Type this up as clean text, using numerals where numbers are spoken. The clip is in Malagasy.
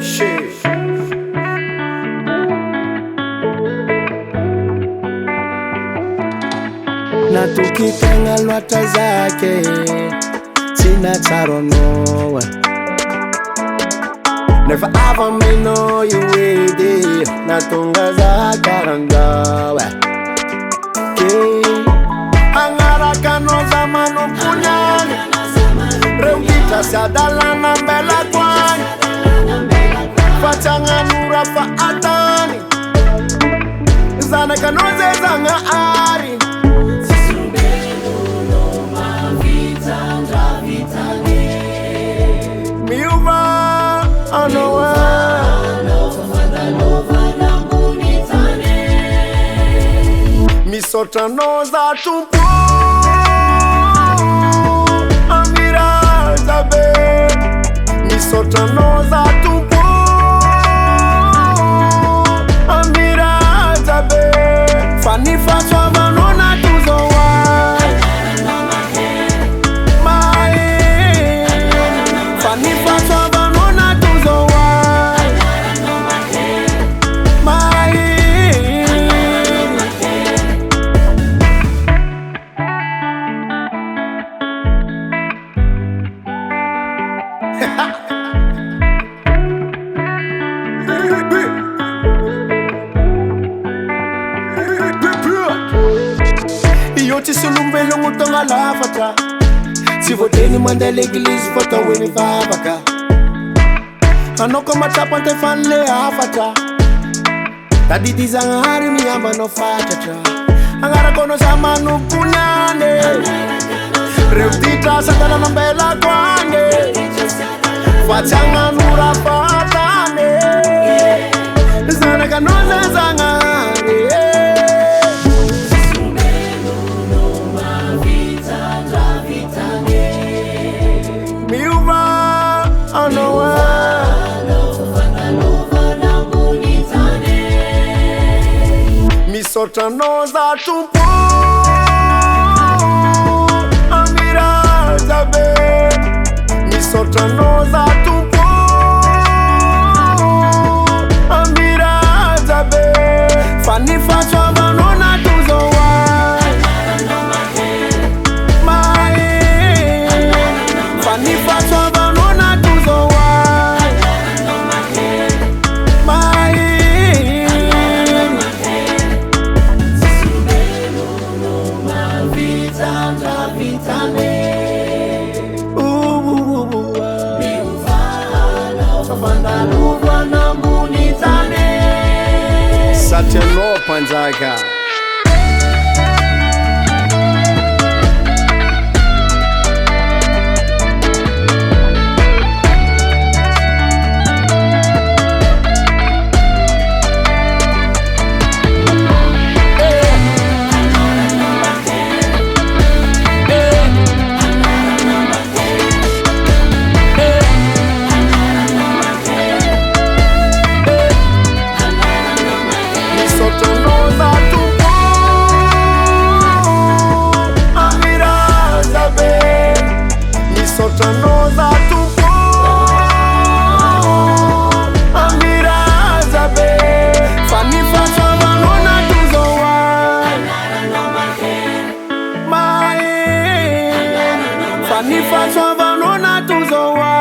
Shit. Na tukitenga lwata zake sina taronoa. Never ever me know you with it. Na tunga za karangawa angara kano zamano kunyani reukita sadala na mbela kwani fatanga nura fa atani zana kanoze zanga ari miuva anowa misota noza tumpu amira zabe misota noza tumpu amira zabe fani fatwa banona tuzowa mai fani fatwa banona tuzowa mai Iyoti sulumbelo ngutonga lafata sivoteni mandela igilisi fota weni vavaka anoko matapa nte fanle afata taditiza ngari miyamba no fatata angara kono samanu kunyane reutita satana nambela kwane fatanga nura fatane zana kanoza zangari miuva anowa misota noza tumpu amira zabe misota noza tumpu amira zabe fani fatwa banona tuzowa mai fani fatwa banona tuzowa mai Satelo Panjaga. Fani fatwa banona tuzowa